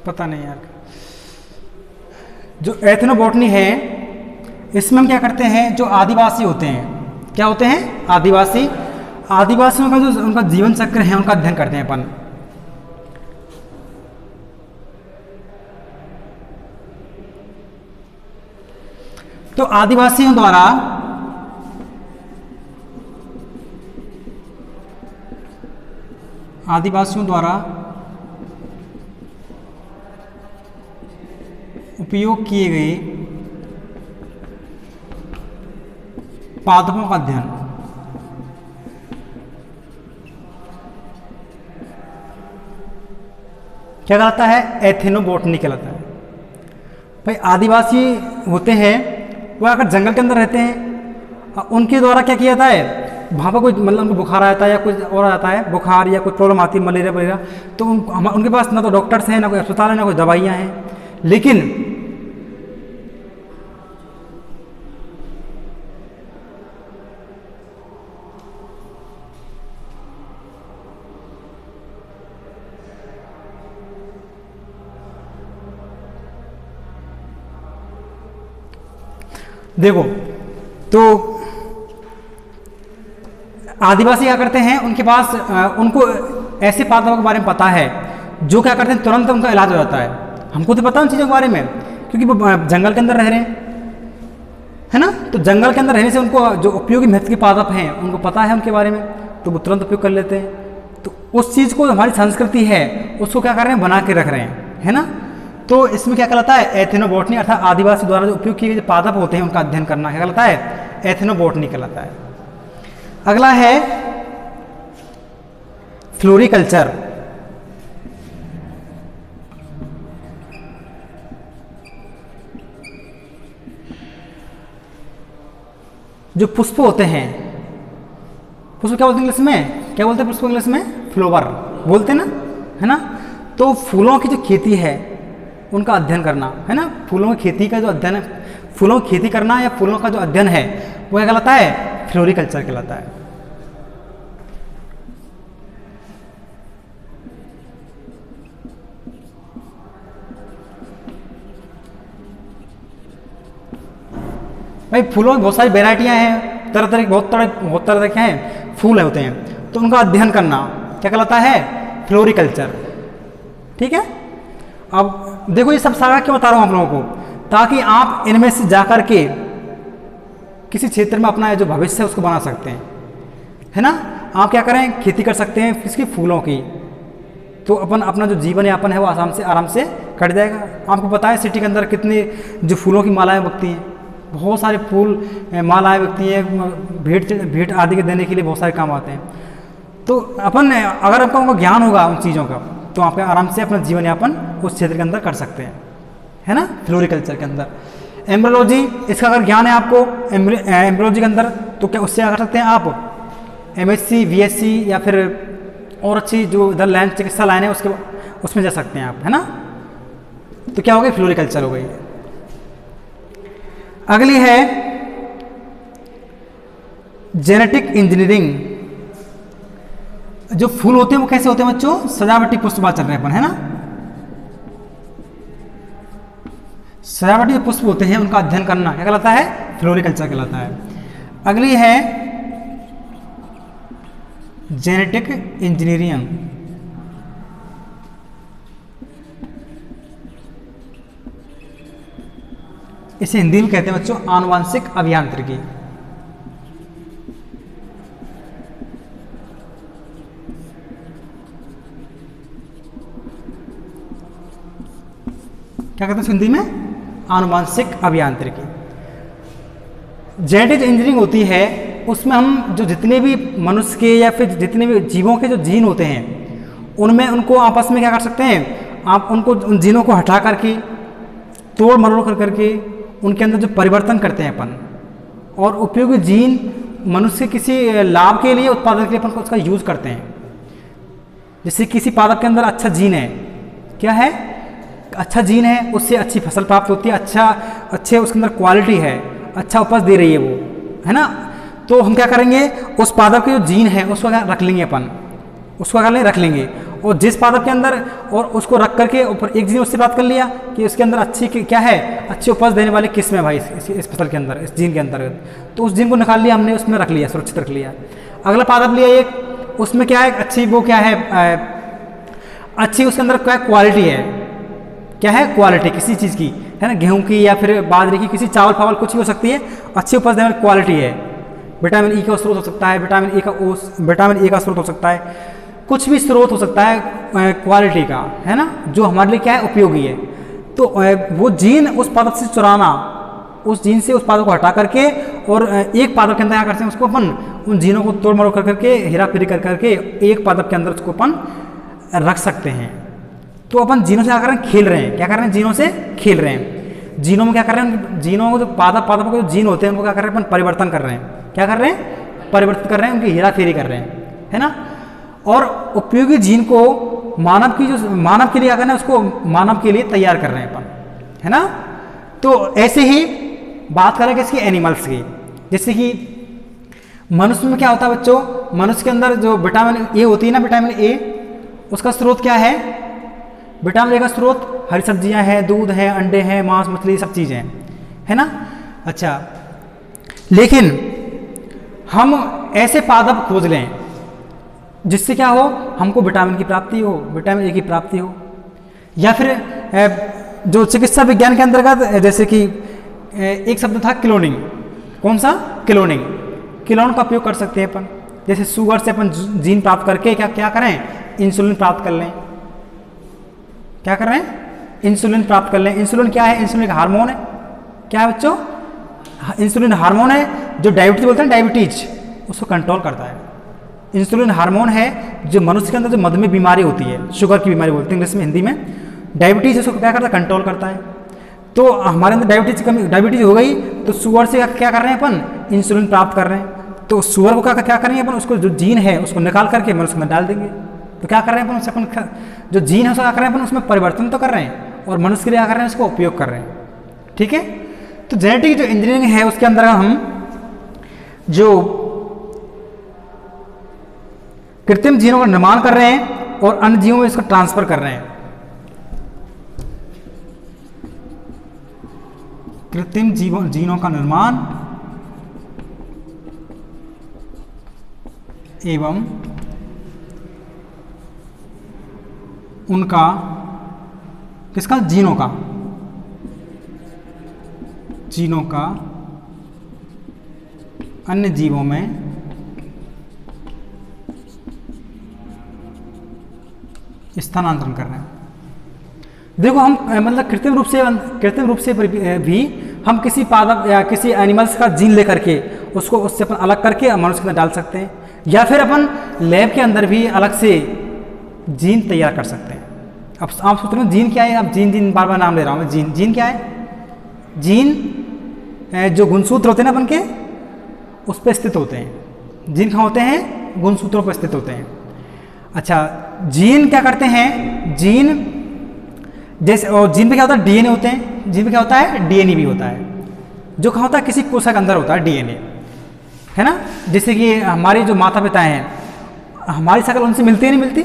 पता नहीं यार। जो एथनोबॉटनी है इसमें हम क्या करते हैं, जो आदिवासी होते हैं, क्या होते हैं, आदिवासी, आदिवासियों का जो उनका जीवन चक्र है उनका अध्ययन करते हैं अपन। तो आदिवासियों द्वारा उपयोग किए गए पादपों का अध्ययन, क्या कहलाता है, एथनोबॉटनी कहलाता है। भाई आदिवासी होते हैं वो अगर जंगल के अंदर रहते हैं, उनके द्वारा क्या किया जाता है, वहाँ पर कोई मतलब उनको बुखार आता है या कुछ और आता है, बुखार या कोई प्रॉब्लम आती है, मलेरिया वगैरह, तो उनके पास ना तो डॉक्टर्स हैं, ना कोई अस्पताल है, ना कोई दवाइयाँ हैं। लेकिन देखो, तो आदिवासी क्या करते हैं, उनके पास उनको ऐसे पादपों के बारे में पता है जो क्या करते हैं, तुरंत उनका इलाज हो जाता है। हमको तो पता है उन चीज़ों के बारे में, क्योंकि वो जंगल के अंदर रह रहे हैं, है ना। तो जंगल के अंदर रहने से उनको जो उपयोगी महत्व के पादप हैं उनको पता है उनके बारे में, तो वो तुरंत उपयोग कर लेते हैं। तो उस चीज़ को हमारी संस्कृति है उसको क्या कर रहे हैं, बना के रख रहे हैं, है ना। तो इसमें क्या कहलाता है, एथनोबॉटनी, अर्थात आदिवासी द्वारा जो उपयोग किए गए पादप होते हैं उनका अध्ययन करना क्या कहलाता है, एथनोबॉटनी कहलाता है। अगला है फ्लोरिकल्चर। जो पुष्प होते हैं, पुष्प क्या बोलते हैं इंग्लिश में, क्या बोलते हैं पुष्प इंग्लिश में, फ्लावर बोलते हैं ना, है ना। तो फूलों की जो खेती है उनका अध्ययन करना, है ना। फूलों की खेती का जो अध्ययन है, फूलों की खेती करना या फूलों का जो अध्ययन है वो क्या कहलाता है, फ्लोरिकल्चर कहलाता है। भाई फूलों की बहुत सारी वेराइटियां हैं, तरह तरह बहुत तरह के हैं फूल होते हैं, तो उनका अध्ययन करना क्या कहलाता है, फ्लोरिकल्चर। ठीक है। अब देखो ये सब सारा क्यों बता रहा हूँ आप लोगों को, ताकि आप इनमें से जाकर के किसी क्षेत्र में अपना जो भविष्य है उसको बना सकते हैं, है ना। आप क्या करें, खेती कर सकते हैं किसकी, फूलों की, तो अपन अपना जो जीवन यापन है वो आराम से कट जाएगा। आपको पता है सिटी के अंदर कितने जो फूलों की मालाएं बकती हैं, बहुत सारे फूल मालाएं बिकती हैं, भेंट आदि के देने के लिए बहुत सारे काम आते हैं। तो अपन अगर आपको ज्ञान होगा उन चीज़ों का तो आप आराम से अपना जीवन यापन उस क्षेत्र के अंदर कर सकते हैं, है ना, फ्लोरिकल्चर के अंदर। एम्ब्रोलॉजी, इसका अगर ज्ञान है आपको एम्ब्रोलॉजी के अंदर, तो क्या उससे क्या कर सकते हैं आप, MSc BSc या फिर और अच्छी जो इधर लाइन चिकित्सा लाइन है उसमें जा सकते हैं आप, है ना। तो क्या हो गई, फ्लोरिकल्चर हो गई। अगली है जेनेटिक इंजीनियरिंग। जो फूल होते हैं वो कैसे होते हैं बच्चों, सजावटी पुष्प बात चल रहे हैं अपन, है ना। सजावटी जो पुष्प होते हैं उनका अध्ययन करना क्या कहलाता है, फ्लोरिकल्चर कहलाता है। अगली है जेनेटिक इंजीनियरिंग। इसे हिंदी में कहते हैं बच्चों आनुवांशिक अभियांत्रिकी। क्या कहते हैं हिंदी में, आनुवांशिक अभियांत्रिकी। जेनेटिक इंजीनियरिंग होती है, उसमें हम जो जितने भी मनुष्य के या फिर जितने भी जीवों के जो जीन होते हैं उनमें उनको आपस में क्या कर सकते हैं, आप उनको उन जीनों को हटा करके तोड़ मरोड़ कर करके उनके अंदर जो परिवर्तन करते हैं अपन, और उपयोगी जीन मनुष्य के किसी लाभ के लिए, उत्पादन के लिए अपन उसका यूज करते हैं। जैसे किसी पादप के अंदर अच्छा जीन है, क्या है, अच्छा जीन है, उससे अच्छी फसल प्राप्त होती है, अच्छे उसके अंदर क्वालिटी है, अच्छा उपज दे रही है वो, है ना। तो हम क्या करेंगे, उस पादप के जो जीन है उसको रख लेंगे अपन, उसको रख लेंगे, और जिस पादप के अंदर और उसको रख करके ऊपर एक जीन उससे प्राप्त कर लिया कि उसके अंदर अच्छी क्या है, अच्छी उपज देने वाली किस्म है भाई इस फसल के अंदर, इस जीन के अंतर्गत, तो उस जीन को निकाल लिया हमने, उसमें रख लिया, सुरक्षित रख लिया। अगला पादप लिया एक, उसमें क्या है, अच्छी वो क्या है, अच्छी उसके अंदर क्या क्वालिटी है, क्या है क्वालिटी किसी चीज़ की, है ना, गेहूं की या फिर बाजरे की, किसी चावल फावल कुछ भी हो सकती है, अच्छी उपज देने वाली क्वालिटी है। विटामिन ई का स्रोत हो सकता है, विटामिन ए का स्रोत हो सकता है, कुछ भी स्रोत हो सकता है क्वालिटी का, है ना, जो हमारे लिए क्या है उपयोगी है। तो वो जीन उस पादप से चुराना, उस जीन से उस पादप को हटा करके और एक पादप के अंदर क्या करते हैं, उसको अपन उन जीनों को तोड़ मरोड़ कर करके, हेरा फेरी कर करके एक पादप के अंदर उसको अपन रख सकते हैं। तो अपन जीनों से क्या कर रहे हैं, खेल रहे हैं, क्या कर रहे हैं, जीनों से खेल रहे हैं। जीनों में क्या कर रहे हैं, जीनों को जो पादपों के जो जीन होते हैं उनको क्या कर रहे हैं, अपन परिवर्तन कर रहे हैं, क्या कर रहे हैं, परिवर्तित कर रहे हैं, उनकी हेरा फेरी कर रहे हैं, है ना। और उपयोगी जीन को मानव के लिए क्या करना है, उसको मानव के लिए तैयार कर रहे हैं अपन, है ना। तो ऐसे ही बात करें किसकी, एनिमल्स की। जैसे कि मनुष्य में क्या होता है बच्चों, मनुष्य के अंदर जो विटामिन ए होती है ना, विटामिन ए, उसका स्रोत क्या है, विटामिन ए का स्रोत हरी सब्जियां हैं, दूध है, अंडे हैं, मांस मछली सब चीज़ें हैं, है ना। अच्छा, लेकिन हम ऐसे पादप खोज लें जिससे क्या हो, हमको विटामिन की प्राप्ति हो, विटामिन ए की प्राप्ति हो, या फिर जो चिकित्सा विज्ञान के अंतर्गत जैसे कि एक शब्द था क्लोनिंग, कौन सा, क्लोनिंग, क्लोन का उपयोग कर सकते हैं अपन। जैसे शुगर से अपन जीन प्राप्त करके क्या करें, इंसुलिन प्राप्त कर लें, क्या कर रहे हैं, इंसुलिन प्राप्त कर लें। इंसुलिन क्या है, इंसुलिन एक हार्मोन है, क्या है बच्चों, इंसुलिन हार्मोन है जो डायबिटीज बोलते हैं, डायबिटीज उसको कंट्रोल करता है। इंसुलिन हार्मोन है जो मनुष्य के अंदर जो मधुमेह बीमारी होती है, शुगर की बीमारी बोलते हैं इंग्लिश में, हिंदी में डायबिटीज, उसको क्या करता है, कंट्रोल करता है। तो हमारे अंदर डायबिटीज हो गई तो शुगर से क्या कर रहे हैं अपन, इंसुलिन प्राप्त कर रहे हैं। तो शुगर को क्या करेंगे अपन, उसको जो जीन है उसको निकाल करके मनुष्य में डाल देंगे। तो क्या कर रहे हैं अपन, उससे अपन जो जीन है उसको क्या कर रहे हैं अपन, उसमें परिवर्तन तो कर रहे हैं और मनुष्य के लिए क्या कर रहे हैं, उसको उपयोग कर रहे हैं, ठीक है। तो जेनेटिक जो इंजीनियरिंग है उसके अंदर हम जो कृत्रिम जीनों का निर्माण कर रहे हैं और अन्य जीवों में इसको ट्रांसफर कर रहे हैं। कृत्रिम जीनों का निर्माण एवं उनका किसका, जीनों का अन्य जीवों में स्थानांतरण कर रहे हैं। देखो हम मतलब कृत्रिम रूप से भी हम किसी पादप या किसी एनिमल्स का जीन लेकर के उसको उससे अपन अलग करके मनुष्य में डाल सकते हैं, या फिर अपन लैब के अंदर भी अलग से जीन तैयार कर सकते हैं। अब आप सोच रहे हो जीन क्या है, अब जीन बार बार नाम ले रहा हूँ मैं, जीन क्या है, जीन जो गुणसूत्र होते हैं ना अपन के, उस पर स्थित होते हैं। जीन कहाँ होते हैं, गुणसूत्रों पर स्थित होते हैं। अच्छा, जीन क्या करते हैं, जीन जैसे, और जीन पे क्या होता है, डीएनए होते हैं। जीन पे क्या होता है, डीएनए भी होता है, जो कहाँ होता है, किसी कोशिका के अंदर होता है डीएनए, है ना। जैसे कि हमारे जो माता पिता हैं, हमारी शक्ल उनसे मिलती है नहीं मिलती,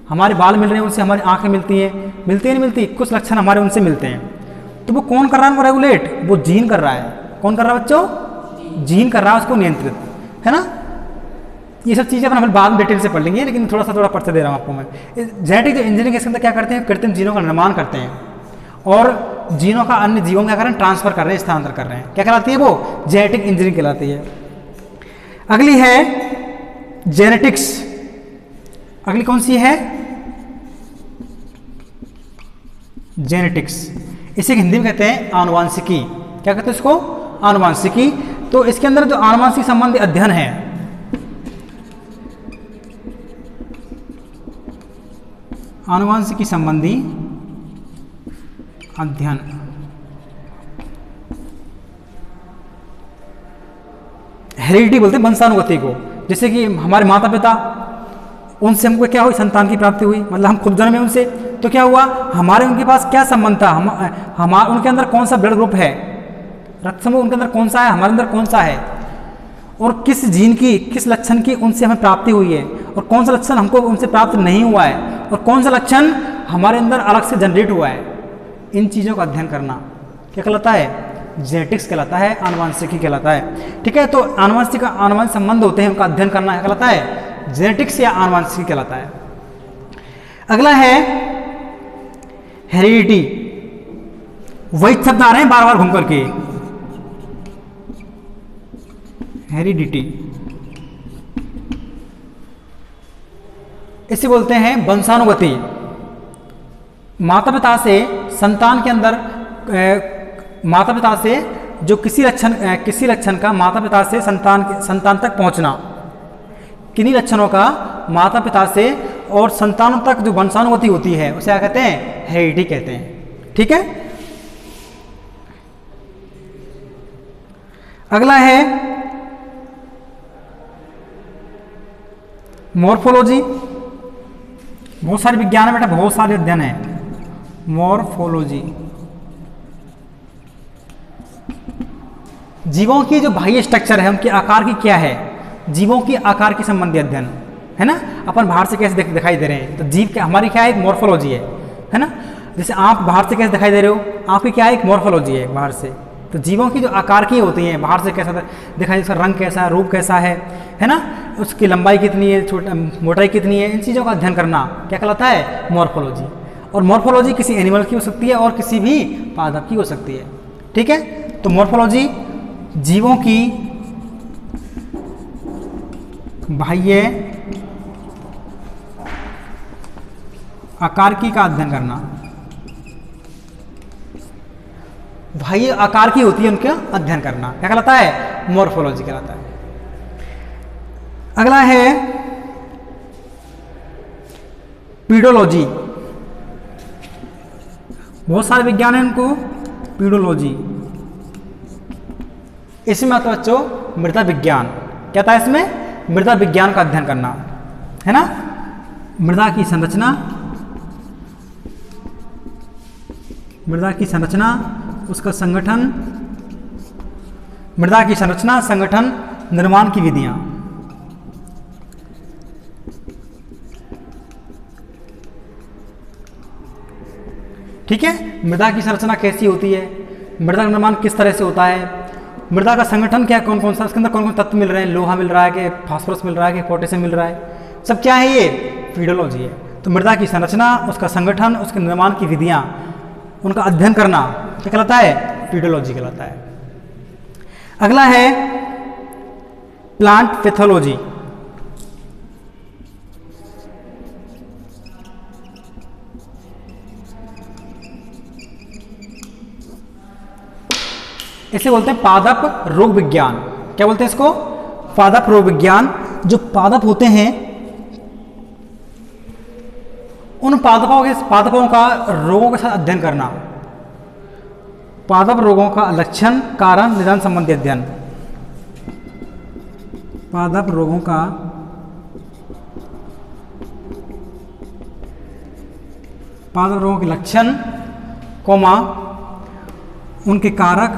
हमारे बाल मिल रहे हैं उनसे, हमारी आंखें मिलती हैं, मिलती है नहीं मिलती, कुछ लक्षण हमारे उनसे मिलते हैं। तो वो कौन कर रहा है उनको रेगुलेट, वो जीन कर रहा है। कौन कर रहा है बच्चों, जीन कर रहा है उसको नियंत्रित, है ना। ये सब चीज़ें अपन बाद में डिटेल से पढ़ लेंगे, लेकिन थोड़ा पढ़ते दे रहा हूँ आपको मैं। जेनेटिक इंजीनियरिंग के अंदर क्या करते हैं, कृत्रिम जीनों का निर्माण करते हैं और जीनों का अन्य जीवों में क्या कर रहे हैं, ट्रांसफर कर रहे हैं, स्थानांतर कर रहे हैं। क्या कहलाती है वो, जेनेटिक इंजीनियरिंग कहलाती है। अगली है जेनेटिक्स, अगली कौन सी है, जेनेटिक्स। इसे हिंदी में कहते हैं आनुवांशिकी। क्या कहते हैं इसको, आनुवांशिकी। तो इसके अंदर जो आनुवांशिक संबंधी अध्ययन है, आनुवांशिकी संबंधी अध्ययन, हेरिडिटी बोलते हैं वंशानुगति को। जैसे कि हमारे माता पिता, उनसे हमको क्या हुई, संतान की प्राप्ति हुई, मतलब हम खुद जन्मे उनसे, तो क्या हुआ, हमारे उनके पास क्या संबंध था, हमारे उनके अंदर कौन सा ब्लड ग्रुप है, रक्त समूह उनके अंदर कौन सा है, हमारे अंदर कौन सा है, और किस जीन की, किस लक्षण की उनसे हमें प्राप्ति हुई है, और कौन सा लक्षण हमको उनसे प्राप्त नहीं हुआ है, और कौन सा लक्षण हमारे अंदर अलग से जनरेट हुआ है। इन चीज़ों का अध्ययन करना क्या कहलाता है? जेनेटिक्स कहलाता है, आनुवंशिकी कहलाता है। ठीक है, तो आनुवंशिक संबंध होते हैं, उनका अध्ययन करना कहलाता है जेनेटिक्स या आनुवंशिकी कहलाता है। अगला है हेरिडिटी। वही शब्द आ रहे हैं बार बार घूम करके, हेरिडिटी। इसे बोलते हैं वंशानुगति। माता पिता से संतान के अंदर माता पिता से जो किसी लक्षण का माता पिता से संतान तक पहुंचना, किन्हीं लक्षणों का माता पिता से और संतानों तक जो वंशानुगति होती है उसे क्या कहते हैं? हेरिडिटी कहते हैं। ठीक है, अगला है मॉर्फोलॉजी। बहुत सारे विज्ञान है बेटा, बहुत सारे अध्ययन है। मॉर्फोलॉजी जीवों की जो बाह्य स्ट्रक्चर है, उनके आकार की क्या है, जीवों की आकार के संबंधी अध्ययन है ना। अपन बाहर से कैसे दिखाई दे रहे हैं, तो जीव क्या हमारी क्या है? एक मॉर्फोलॉजी है ना। जैसे आप बाहर से कैसे दिखाई दे रहे हो, आपकी क्या है? एक मॉर्फोलॉजी है बाहर से। तो जीवों की जो आकार की होती हैं, बाहर से कैसा दिखाई, उसका रंग कैसा है, रूप कैसा है ना, उसकी लंबाई कितनी है, मोटाई कितनी है, इन चीज़ों का अध्ययन करना क्या कहलाता है? मॉर्फोलॉजी। और मॉर्फोलॉजी किसी एनिमल की हो सकती है और किसी भी पादप की हो सकती है। ठीक है, तो मॉर्फोलॉजी जीवों की बाह्य आकार की का अध्ययन करना। बाह्य आकार की होती है, उनका अध्ययन करना क्या कहलाता है? मॉर्फोलॉजी कहलाता है। अगला है पीडोलॉजी। बहुत सारे विज्ञान है इनको। पीडोलॉजी इसमें आता है बच्चों मृदा विज्ञान। क्या था इसमें? मृदा विज्ञान का अध्ययन करना है ना। मृदा की संरचना, मृदा की संरचना, उसका संगठन, मृदा की संरचना, संगठन, निर्माण की विधियां। ठीक है, मृदा की संरचना कैसी होती है, मृदा का निर्माण किस तरह से होता है, मृदा का संगठन क्या, कौन कौन सा, उसके अंदर कौन कौन तत्व मिल रहे हैं, लोहा मिल रहा है कि फास्फोरस मिल रहा है कि पोटेशियम मिल रहा है, सब क्या है? ये पीडोलॉजी है। तो मृदा की संरचना, उसका संगठन, उसके निर्माण की विधियां, उनका अध्ययन करना क्या कहलाता है? पीडोलॉजी कहलाता है। अगला है प्लांट पैथोलॉजी। इसे बोलते हैं पादप रोग विज्ञान। क्या बोलते हैं इसको? पादप रोग विज्ञान। जो पादप होते हैं, उन पादपों का रोगों के साथ अध्ययन करना। पादप रोगों का लक्षण, कारण, निदान संबंधी अध्ययन। पादप रोगों का के लक्षण, कोमा, उनके कारक,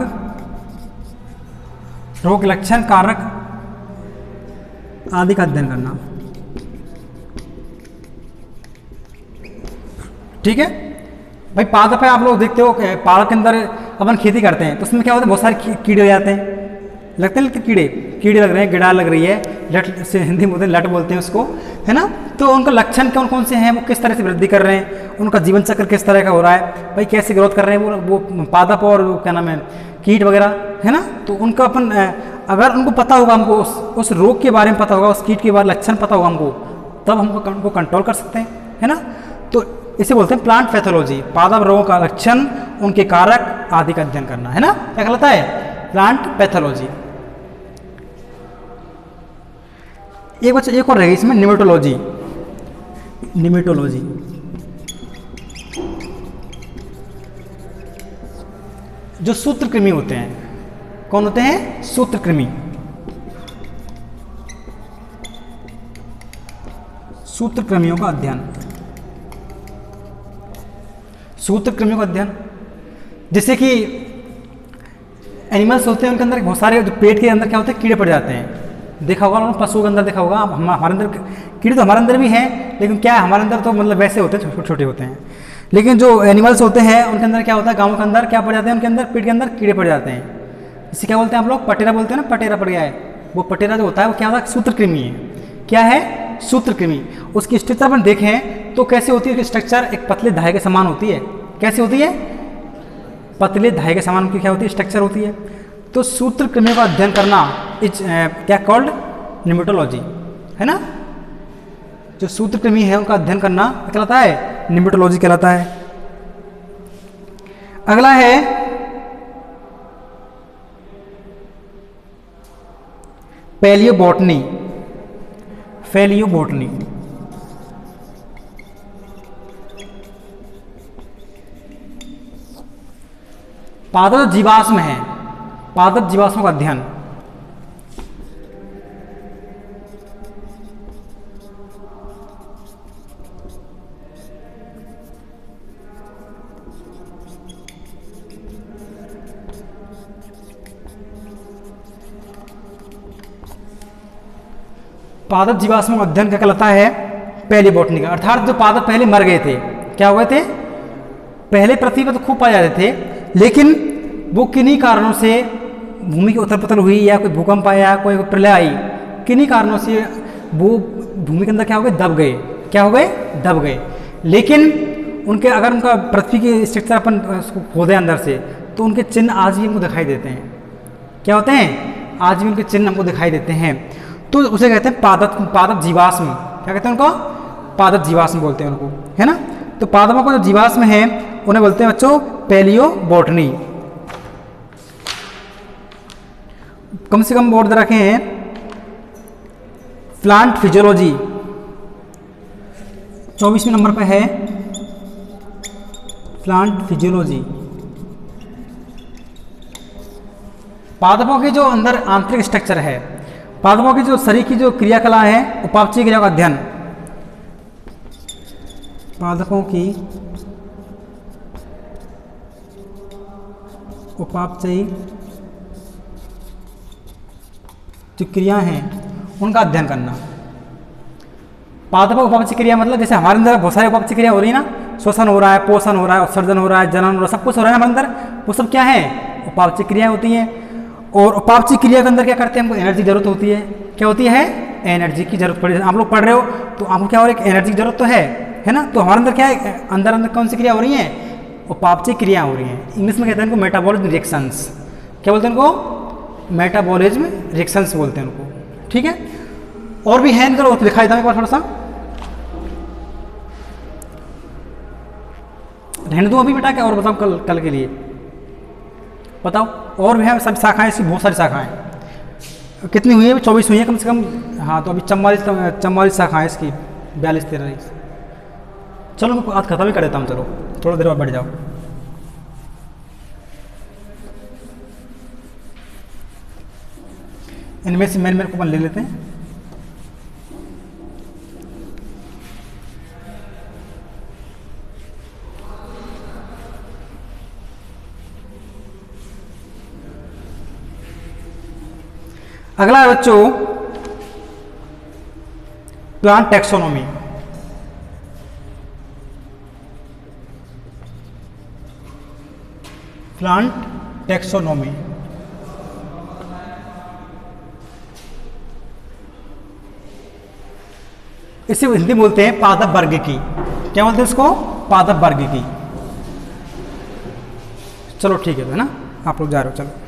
रोग के लक्षण, कारक आदि का अध्ययन करना। ठीक है भाई, पादप है, आप लोग देखते हो पादप के अंदर अपन खेती करते हैं तो उसमें क्या होता है? बहुत सारे कीड़े हो जाते हैं, लगते हैं कीड़े लग रहे हैं, गिडार लग रही है, लट से हिंदी में बोलते हैं, लट बोलते हैं उसको, है ना। तो उनका लक्षण कौन कौन से हैं, वो किस तरह से वृद्धि कर रहे हैं, उनका जीवन चक्र किस तरह का हो रहा है, भाई कैसे ग्रोथ कर रहे हैं वो पादप और क्या नाम है, कीट वगैरह, है ना। तो उनका अपन अगर उनको पता होगा, हमको उस रोग के बारे में पता होगा, उस कीट के बारे में लक्षण पता होगा हमको, तब हमको उनको कंट्रोल कर सकते हैं, है ना। तो इसे बोलते हैं प्लांट पैथोलॉजी। पादप रोगों का लक्षण, उनके कारक आदि का अध्ययन करना, है ना। क्या कहलाता है? Plant pathology. एक और रहेगी इसमें निमेटोलॉजी। निमेटोलॉजी जो सूत्रकृमि होते हैं, कौन होते हैं? सूत्रकृमि। सूत्रकृमियों का अध्ययन, सूत्रकृमियों का अध्ययन। जैसे कि एनिमल्स होते हैं, उनके अंदर बहुत सारे, जो पेट के अंदर क्या होते हैं, कीड़े पड़ जाते हैं, देखा होगा पशुओं के अंदर, देखा होगा हमारे अंदर कीड़े तो हमारे अंदर भी हैं, लेकिन क्या है हमारे अंदर तो मतलब वैसे होते हैं, छोटे छोटे होते हैं। लेकिन जो एनिमल्स होते हैं उनके अंदर क्या होता है, गाँव के अंदर क्या पड़ जाते हैं, उनके अंदर पेट के अंदर कीड़े पड़ जाते हैं। इसे क्या बोलते हैं आप लोग, पटेरा बोलते हैं ना, पटेरा पड़ गया है। वो पटेरा जो होता है वो क्या होता है, सूत्रकृमि है। क्या है, सूत्रकृमि। उसकी स्ट्रक्चर अपन देखें तो कैसे होती है, उसकी स्ट्रक्चर एक पतले धागे के समान होती है। कैसे होती है, पतले धागे के समान की क्या होती है, स्ट्रक्चर होती है। तो सूत्रकृमियों का अध्ययन करना इज क्या कॉल्ड, निमेटोलॉजी, है ना। जो सूत्रकृमि है उनका अध्ययन करना कहलाता है, निमेटोलॉजी कहलाता है। अगला है पैलियोबोटनी। पैलियोबोटनी पादप जीवाश्म है, पादप जीवाश्मों का अध्ययन। पादप जीवाश्मों का अध्ययन क्या कहलाता है, पैलियोबोटनी का। अर्थात जो पादप पहले मर गए थे, क्या हो गए थे, पहले पृथ्वी पर तो खूब पाए जाते थे, लेकिन वो किन्हीं कारणों से भूमि की उथल पुथल हुई या कोई भूकंप आया, कोई प्रलय आई, किन्हीं कारणों से वो भूमि के अंदर क्या हो गए, दब गए। क्या हो गए, दब गए। लेकिन उनके अगर उनका पृथ्वी की स्ट्रक्चर अपन खोदे अंदर से, तो उनके चिन्ह आज भी हमको दिखाई देते हैं। क्या होते हैं, आज भी उनके चिन्ह हमको दिखाई देते हैं। तो उसे कहते हैं पादप जीवाश्म। क्या कहते हैं उनको, पादप जीवाश्म बोलते हैं उनको, है ना। तो पादपों का जो जीवाश्म है उन्हें बोलते हैं बच्चों पैलियोबोटनी। कम से कम बोर्ड रखे हैं प्लांट फिजियोलॉजी, 24वें नंबर पर है प्लांट फिजियोलॉजी। पादपों के जो अंदर आंतरिक स्ट्रक्चर है, पादपों की जो शरीर की जो क्रियाकला है, उपापचयी क्रिया का अध्ययन। पादपों की उपापचयी जो क्रिया हैं उनका अध्ययन करना। पादपों उपापचयी क्रिया मतलब जैसे हमारे अंदर बहुत सारी उपापचयी क्रिया हो रही है ना, श्वसन हो रहा है, पोषण हो रहा है, उत्सर्जन हो रहा है, जनन हो रहा है, सब कुछ हो रहा है हमारे अंदर, वो सब क्या है, उपापचयी क्रिया होती हैं। और उपापचयी क्रिया के अंदर क्या करते हैं, हमको एनर्जी की जरूरत होती है। क्या होती है, एनर्जी की जरूरत पड़ी। आप लोग पढ़ रहे हो तो आपको क्या हो रहा है, एनर्जी की जरूरत तो है ना। तो हमारे अंदर क्या है, अंदर कौन सी क्रिया हो रही है, उपापचयी क्रिया हो रही है। इंग्लिश में कहते हैं इनको मेटाबॉलिज्म रिएक्शंस। क्या बोलते हैं इनको, मेटाबॉलिज्म रिएक्शंस बोलते हैं उनको, ठीक है। और भी है इनका, दिखाई था एक बार थोड़ा सा, रहने दो अभी बेटा, क्या और बताओ कल के लिए बताओ। और भी है सब शाखाएं, इसकी बहुत सारी शाखाएं। कितनी हुई है, 24 हुई है कम से कम। हाँ तो अभी 44 शाखाएं इसकी, 42-43। चलो मैं आज खत्म ही कर देता हूँ, चलो थोड़ा देर और बढ़ जाओ। इनमें से मेरे को अपन ले लेते हैं। अगला है बच्चों प्लांट टैक्सोनॉमी। प्लांट टैक्सोनॉमी इसे हिंदी बोलते हैं पादप वर्ग की। क्या बोलते हैं इसको, पादप वर्ग की। चलो ठीक है ना, आप लोग जा रहे हो, चलो।